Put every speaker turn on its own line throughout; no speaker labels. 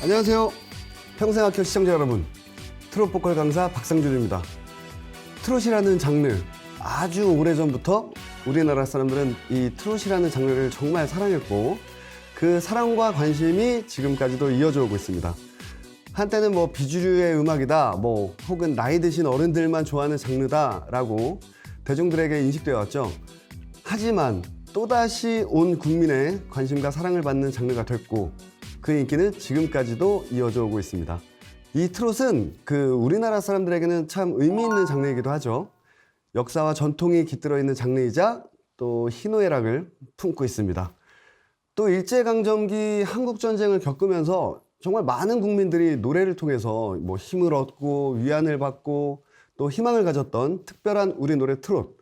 안녕하세요. 평생학교 시청자 여러분, 트롯 보컬 강사 박상준입니다. 트롯이라는 장르, 아주 오래전부터 우리나라 사람들은 이 트롯이라는 장르를 정말 사랑했고 그 사랑과 관심이 지금까지도 이어져 오고 있습니다. 한때는 뭐 비주류의 음악이다, 혹은 나이 드신 어른들만 좋아하는 장르다라고 대중들에게 인식되어 왔죠. 하지만 또다시 온 국민의 관심과 사랑을 받는 장르가 됐고 그 인기는 지금까지도 이어져 오고 있습니다. 이 트롯은 우리나라 사람들에게는 참 의미 있는 장르이기도 하죠. 역사와 전통이 깃들어 있는 장르이자 또 희노애락을 품고 있습니다. 또 일제강점기 한국전쟁을 겪으면서 정말 많은 국민들이 노래를 통해서 힘을 얻고 위안을 받고 또 희망을 가졌던 특별한 우리 노래 트롯.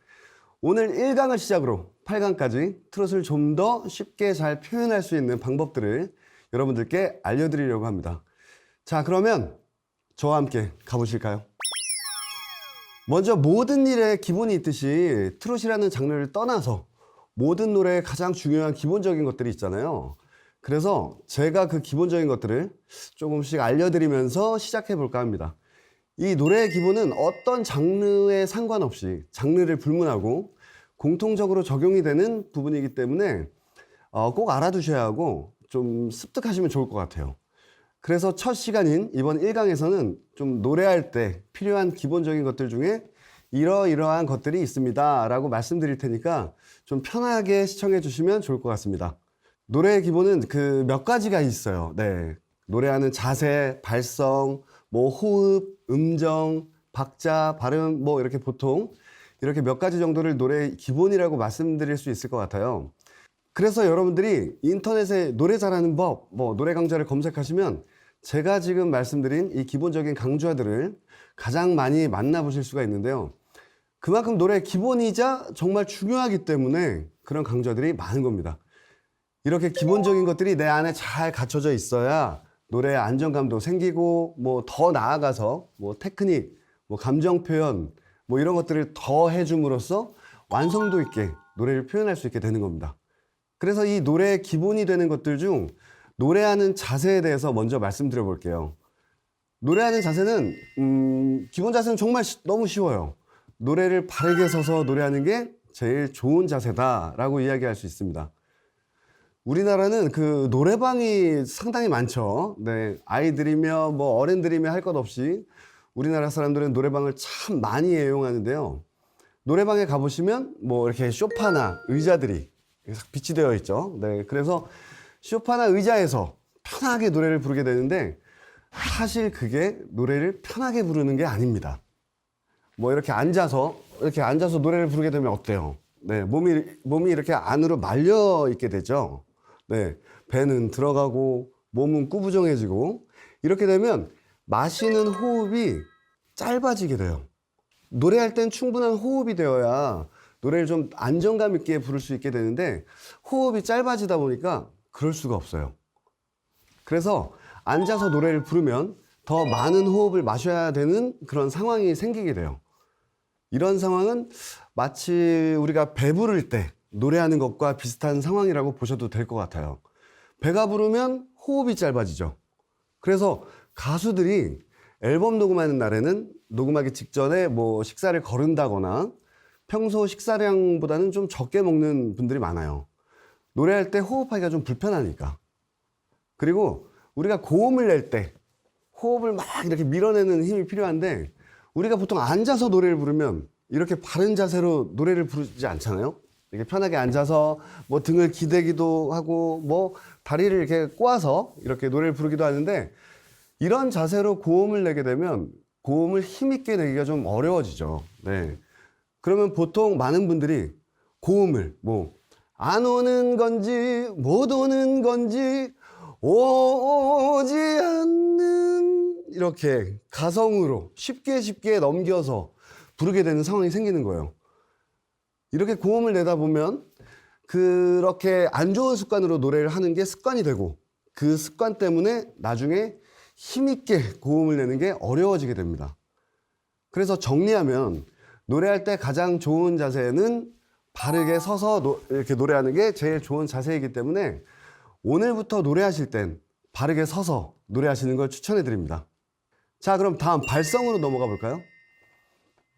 오늘 1강을 시작으로 8강까지 트롯을 좀 더 쉽게 잘 표현할 수 있는 방법들을 여러분들께 알려드리려고 합니다. 자, 그러면 저와 함께 가보실까요? 먼저 모든 일에 기본이 있듯이 트롯이라는 장르를 떠나서 모든 노래에 가장 중요한 기본적인 것들이 있잖아요. 그래서 제가 그 기본적인 것들을 조금씩 알려드리면서 시작해 볼까 합니다. 이 노래의 기본은 어떤 장르에 상관없이 장르를 불문하고 공통적으로 적용이 되는 부분이기 때문에 꼭 알아두셔야 하고 좀 습득하시면 좋을 것 같아요. 그래서 첫 시간인 이번 1강에서는 좀 노래할 때 필요한 기본적인 것들 중에 이러이러한 것들이 있습니다 라고 말씀드릴 테니까 좀 편하게 시청해 주시면 좋을 것 같습니다. 노래의 기본은 몇 가지가 있어요. 네, 노래하는 자세, 발성, 호흡, 음정, 박자, 발음 이렇게 보통 이렇게 몇 가지 정도를 노래의 기본이라고 말씀드릴 수 있을 것 같아요. 그래서 여러분들이 인터넷에 노래 잘하는 법, 노래 강좌를 검색하시면 제가 지금 말씀드린 이 기본적인 강좌들을 가장 많이 만나보실 수가 있는데요. 그만큼 노래의 기본이자 정말 중요하기 때문에 그런 강좌들이 많은 겁니다. 이렇게 기본적인 것들이 내 안에 잘 갖춰져 있어야 노래의 안정감도 생기고 더 나아가서 테크닉, 감정 표현 이런 것들을 더 해줌으로써 완성도 있게 노래를 표현할 수 있게 되는 겁니다. 그래서 이 노래의 기본이 되는 것들 중 노래하는 자세에 대해서 먼저 말씀드려 볼게요. 노래하는 자세는 기본 자세는 정말 너무 쉬워요. 노래를 바르게 서서 노래하는 게 제일 좋은 자세다라고 이야기할 수 있습니다. 우리나라는 노래방이 상당히 많죠. 네, 아이들이며 어른들이며 할 것 없이 우리나라 사람들은 노래방을 참 많이 이용하는데요. 노래방에 가보시면 이렇게 소파나 의자들이 비치되어 있죠. 네, 그래서 소파나 의자에서 편하게 노래를 부르게 되는데 사실 그게 노래를 편하게 부르는 게 아닙니다. 이렇게 앉아서 노래를 부르게 되면 어때요? 네, 몸이 이렇게 안으로 말려 있게 되죠. 네, 배는 들어가고 몸은 꾸부정해지고 이렇게 되면 마시는 호흡이 짧아지게 돼요. 노래할 땐 충분한 호흡이 되어야 노래를 좀 안정감 있게 부를 수 있게 되는데 호흡이 짧아지다 보니까 그럴 수가 없어요. 그래서 앉아서 노래를 부르면 더 많은 호흡을 마셔야 되는 그런 상황이 생기게 돼요. 이런 상황은 마치 우리가 배 부를 때 노래하는 것과 비슷한 상황이라고 보셔도 될 것 같아요. 배가 부르면 호흡이 짧아지죠. 그래서 가수들이 앨범 녹음하는 날에는 녹음하기 직전에 식사를 거른다거나 평소 식사량보다는 좀 적게 먹는 분들이 많아요. 노래할 때 호흡하기가 좀 불편하니까. 그리고 우리가 고음을 낼 때 호흡을 막 이렇게 밀어내는 힘이 필요한데 우리가 보통 앉아서 노래를 부르면 이렇게 바른 자세로 노래를 부르지 않잖아요. 이렇게 편하게 앉아서 등을 기대기도 하고 다리를 이렇게 꼬아서 이렇게 노래를 부르기도 하는데 이런 자세로 고음을 내게 되면 고음을 힘있게 내기가 좀 어려워지죠. 네. 그러면 보통 많은 분들이 고음을 안 오는 건지 못 오는 건지 오지 않는 이렇게 가성으로 쉽게 넘겨서 부르게 되는 상황이 생기는 거예요. 이렇게 고음을 내다 보면 그렇게 안 좋은 습관으로 노래를 하는 게 습관이 되고 그 습관 때문에 나중에 힘있게 고음을 내는 게 어려워지게 됩니다. 그래서 정리하면 노래할 때 가장 좋은 자세는 바르게 서서 이렇게 노래하는 게 제일 좋은 자세이기 때문에 오늘부터 노래하실 땐 바르게 서서 노래하시는 걸 추천해 드립니다. 자, 그럼 다음 발성으로 넘어가 볼까요?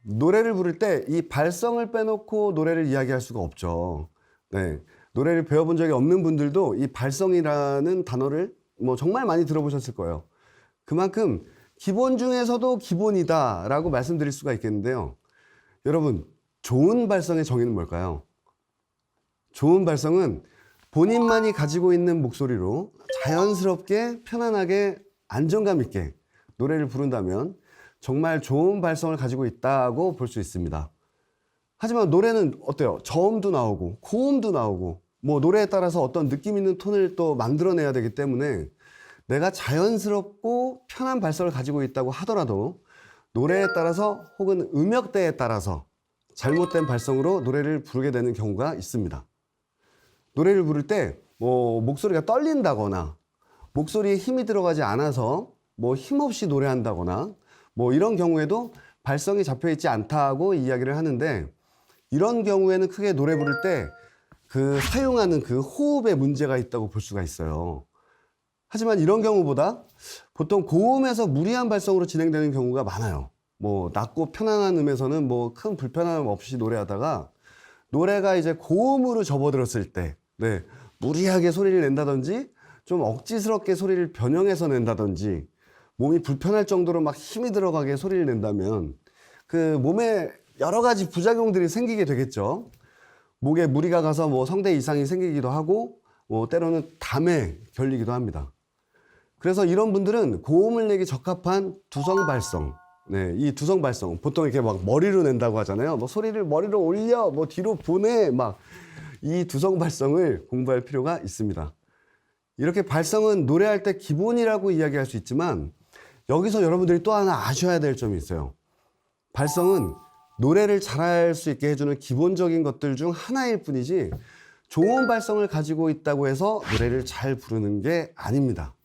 노래를 부를 때 이 발성을 빼놓고 노래를 이야기할 수가 없죠. 네. 노래를 배워본 적이 없는 분들도 이 발성이라는 단어를 뭐 정말 많이 들어보셨을 거예요. 그만큼 기본 중에서도 기본이다라고 말씀드릴 수가 있겠는데요. 여러분, 좋은 발성의 정의는 뭘까요? 좋은 발성은 본인만이 가지고 있는 목소리로 자연스럽게, 편안하게, 안정감 있게 노래를 부른다면 정말 좋은 발성을 가지고 있다고 볼 수 있습니다. 하지만 노래는 어때요? 저음도 나오고 고음도 나오고 뭐 노래에 따라서 어떤 느낌 있는 톤을 또 만들어내야 되기 때문에 내가 자연스럽고 편한 발성을 가지고 있다고 하더라도 노래에 따라서 혹은 음역대에 따라서 잘못된 발성으로 노래를 부르게 되는 경우가 있습니다. 노래를 부를 때 뭐 목소리가 떨린다거나 목소리에 힘이 들어가지 않아서 뭐 힘없이 노래한다거나 뭐 이런 경우에도 발성이 잡혀 있지 않다고 이야기를 하는데, 이런 경우에는 크게 노래 부를 때 그 사용하는 그 호흡에 문제가 있다고 볼 수가 있어요. 하지만 이런 경우보다 보통 고음에서 무리한 발성으로 진행되는 경우가 많아요. 뭐 낮고 편안한 음에서는 뭐 큰 불편함 없이 노래하다가 노래가 이제 고음으로 접어들었을 때, 네, 무리하게 소리를 낸다든지 좀 억지스럽게 소리를 변형해서 낸다든지 몸이 불편할 정도로 막 힘이 들어가게 소리를 낸다면 그 몸에 여러 가지 부작용들이 생기게 되겠죠. 목에 무리가 가서 뭐 성대 이상이 생기기도 하고 뭐 때로는 담에 결리기도 합니다. 그래서 이런 분들은 고음을 내기 적합한 두성 발성, 네, 이 두성 발성 보통 이렇게 막 머리로 낸다고 하잖아요. 뭐 소리를 머리로 올려, 뭐 뒤로 보내, 막 이 두성 발성을 공부할 필요가 있습니다. 이렇게 발성은 노래할 때 기본이라고 이야기할 수 있지만 여기서 여러분들이 또 하나 아셔야 될 점이 있어요. 발성은 노래를 잘할 수 있게 해주는 기본적인 것들 중 하나일 뿐이지 좋은 발성을 가지고 있다고 해서 노래를 잘 부르는 게 아닙니다.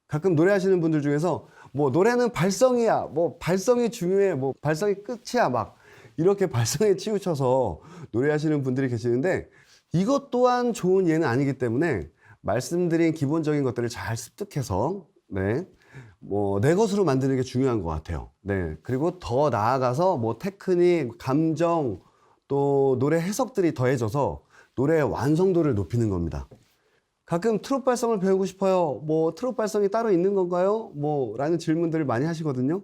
가끔 노래하시는 분들 중에서 뭐 노래는 발성이야, 뭐 발성이 중요해, 뭐 발성이 끝이야, 막 이렇게 발성에 치우쳐서 노래하시는 분들이 계시는데 이것 또한 좋은 예는 아니기 때문에 말씀드린 기본적인 것들을 잘 습득해서 네, 뭐 내 것으로 만드는 게 중요한 것 같아요. 네, 그리고 더 나아가서 뭐 테크닉, 감정, 또 노래 해석들이 더해져서 노래의 완성도를 높이는 겁니다. 가끔 트롯 발성을 배우고 싶어요. 뭐 트롯 발성이 따로 있는 건가요? 뭐 라는 질문들을 많이 하시거든요.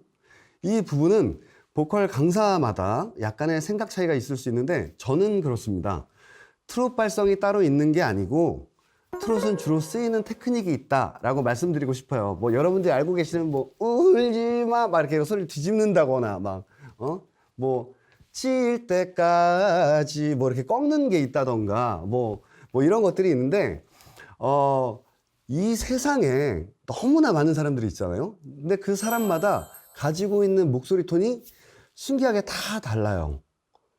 이 부분은 보컬 강사마다 약간의 생각 차이가 있을 수 있는데 저는 그렇습니다. 트롯 발성이 따로 있는 게 아니고 트롯은 주로 쓰이는 테크닉이 있다라고 말씀드리고 싶어요. 뭐 여러분들이 알고 계시는 뭐 울지마 막 이렇게 소리를 뒤집는다거나 막 뭐 칠 때까지 뭐 이렇게 꺾는 게 있다던가 뭐 이런 것들이 있는데 이 세상에 너무나 많은 사람들이 있잖아요. 근데 그 사람마다 가지고 있는 목소리 톤이 신기하게 다 달라요.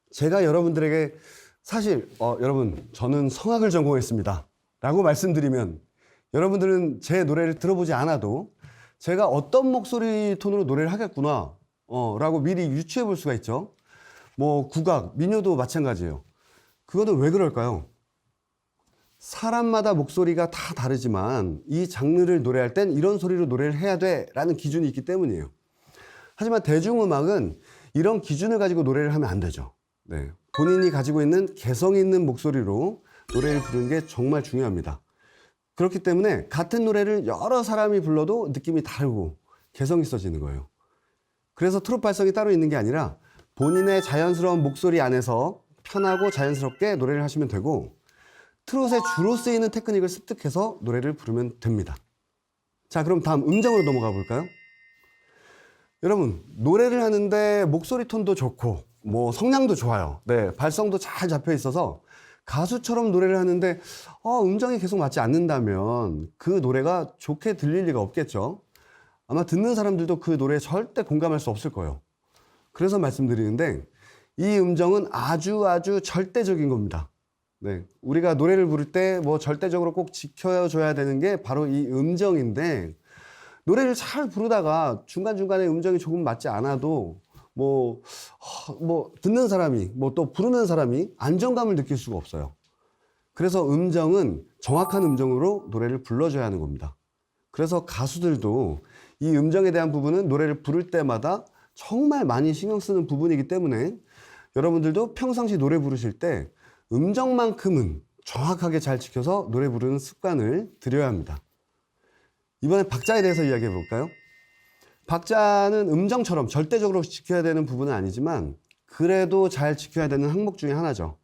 제가 여러분들에게 사실 여러분 저는 성악을 전공했습니다 라고 말씀드리면 여러분들은 제 노래를 들어보지 않아도 제가 어떤 목소리 톤으로 노래를 하겠구나 라고 미리 유추해 볼 수가 있죠. 뭐 국악, 민요도 마찬가지예요. 그거는 왜 그럴까요? 사람마다 목소리가 다 다르지만 이 장르를 노래할 땐 이런 소리로 노래를 해야 돼 라는 기준이 있기 때문이에요. 하지만 대중음악은 이런 기준을 가지고 노래를 하면 안 되죠. 네. 본인이 가지고 있는 개성 있는 목소리로 노래를 부르는 게 정말 중요합니다. 그렇기 때문에 같은 노래를 여러 사람이 불러도 느낌이 다르고 개성 있어지는 거예요. 그래서 트롯 발성이 따로 있는 게 아니라 본인의 자연스러운 목소리 안에서 편하고 자연스럽게 노래를 하시면 되고 트롯에 주로 쓰이는 테크닉을 습득해서 노래를 부르면 됩니다. 자, 그럼 다음 음정으로 넘어가 볼까요? 여러분, 노래를 하는데 목소리 톤도 좋고 뭐 성량도 좋아요. 네, 발성도 잘 잡혀 있어서 가수처럼 노래를 하는데 음정이 계속 맞지 않는다면 그 노래가 좋게 들릴 리가 없겠죠. 아마 듣는 사람들도 그 노래에 절대 공감할 수 없을 거예요. 그래서 말씀드리는데 이 음정은 아주 절대적인 겁니다. 네, 우리가 노래를 부를 때 뭐 절대적으로 꼭 지켜줘야 되는 게 바로 이 음정인데 노래를 잘 부르다가 중간중간에 음정이 조금 맞지 않아도 뭐 듣는 사람이 뭐 또 부르는 사람이 안정감을 느낄 수가 없어요. 그래서 음정은 정확한 음정으로 노래를 불러줘야 하는 겁니다. 그래서 가수들도 이 음정에 대한 부분은 노래를 부를 때마다 정말 많이 신경 쓰는 부분이기 때문에 여러분들도 평상시 노래 부르실 때 음정만큼은 정확하게 잘 지켜서 노래 부르는 습관을 들여야 합니다. 이번에 박자에 대해서 이야기해 볼까요? 박자는 음정처럼 절대적으로 지켜야 되는 부분은 아니지만 그래도 잘 지켜야 되는 항목 중에 하나죠.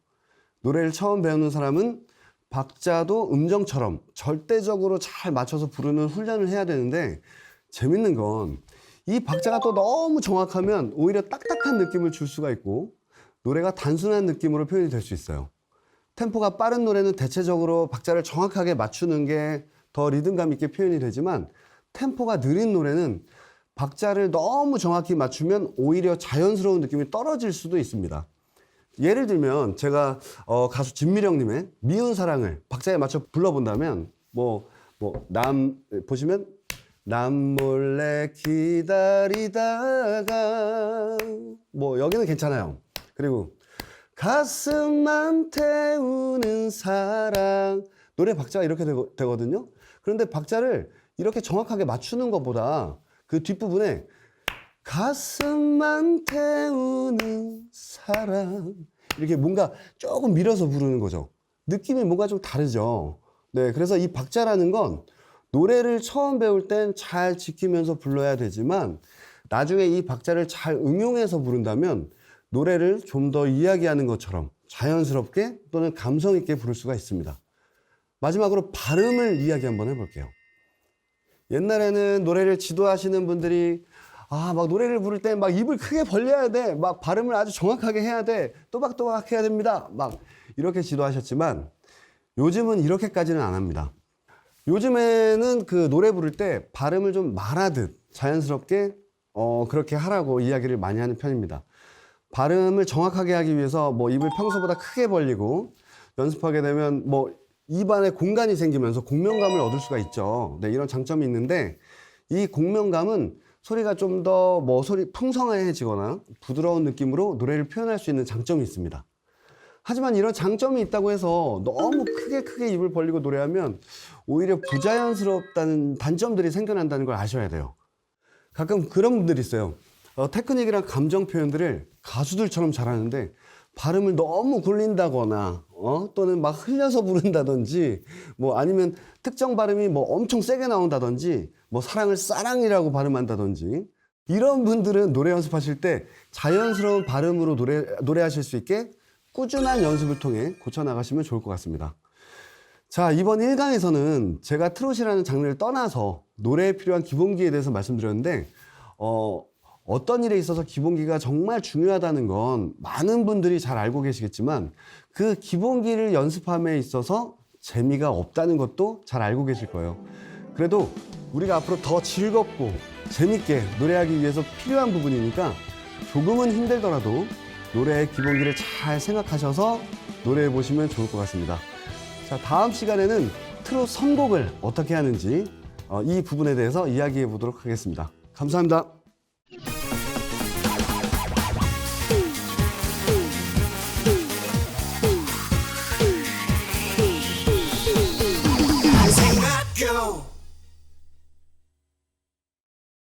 노래를 처음 배우는 사람은 박자도 음정처럼 절대적으로 잘 맞춰서 부르는 훈련을 해야 되는데 재밌는 건 이 박자가 또 너무 정확하면 오히려 딱딱한 느낌을 줄 수가 있고 노래가 단순한 느낌으로 표현이 될 수 있어요. 템포가 빠른 노래는 대체적으로 박자를 정확하게 맞추는 게 더 리듬감 있게 표현이 되지만 템포가 느린 노래는 박자를 너무 정확히 맞추면 오히려 자연스러운 느낌이 떨어질 수도 있습니다. 예를 들면 제가 가수 진미령님의 미운 사랑을 박자에 맞춰 불러본다면 보시면 남 몰래 기다리다가 여기는 괜찮아요. 그리고 가슴만 태우는 사랑 노래 박자가 이렇게 되거든요. 그런데 박자를 이렇게 정확하게 맞추는 것보다 그 뒷부분에 가슴만 태우는 사랑 이렇게 뭔가 조금 밀어서 부르는 거죠. 느낌이 뭔가 좀 다르죠. 네, 그래서 이 박자라는 건 노래를 처음 배울 땐 잘 지키면서 불러야 되지만 나중에 이 박자를 잘 응용해서 부른다면 노래를 좀 더 이야기하는 것처럼 자연스럽게 또는 감성 있게 부를 수가 있습니다. 마지막으로 발음을 이야기 한번 해볼게요. 옛날에는 노래를 지도하시는 분들이 막 노래를 부를 때 막 입을 크게 벌려야 돼. 막 발음을 아주 정확하게 해야 돼. 또박또박 해야 됩니다. 막 이렇게 지도하셨지만 요즘은 이렇게까지는 안 합니다. 요즘에는 그 노래 부를 때 발음을 좀 말하듯 자연스럽게 그렇게 하라고 이야기를 많이 하는 편입니다. 발음을 정확하게 하기 위해서 입을 평소보다 크게 벌리고 연습하게 되면 입안에 공간이 생기면서 공명감을 얻을 수가 있죠. 네, 이런 장점이 있는데 이 공명감은 소리가 좀 더 풍성해지거나 부드러운 느낌으로 노래를 표현할 수 있는 장점이 있습니다. 하지만 이런 장점이 있다고 해서 너무 크게 입을 벌리고 노래하면 오히려 부자연스럽다는 단점들이 생겨난다는 걸 아셔야 돼요. 가끔 그런 분들이 있어요. 테크닉이랑 감정 표현들을 가수들처럼 잘하는데 발음을 너무 굴린다거나 또는 막 흘려서 부른다든지 아니면 특정 발음이 엄청 세게 나온다든지 사랑을 싸랑이라고 발음한다든지 이런 분들은 노래 연습하실 때 자연스러운 발음으로 노래하실 수 있게 꾸준한 연습을 통해 고쳐나가시면 좋을 것 같습니다. 자, 이번 1강에서는 제가 트롯이라는 장르를 떠나서 노래에 필요한 기본기에 대해서 말씀드렸는데 어떤 일에 있어서 기본기가 정말 중요하다는 건 많은 분들이 잘 알고 계시겠지만 그 기본기를 연습함에 있어서 재미가 없다는 것도 잘 알고 계실 거예요. 그래도 우리가 앞으로 더 즐겁고 재밌게 노래하기 위해서 필요한 부분이니까 조금은 힘들더라도 노래의 기본기를 잘 생각하셔서 노래해 보시면 좋을 것 같습니다. 자, 다음 시간에는 트롯 선곡을 어떻게 하는지 이 부분에 대해서 이야기해 보도록 하겠습니다. 감사합니다.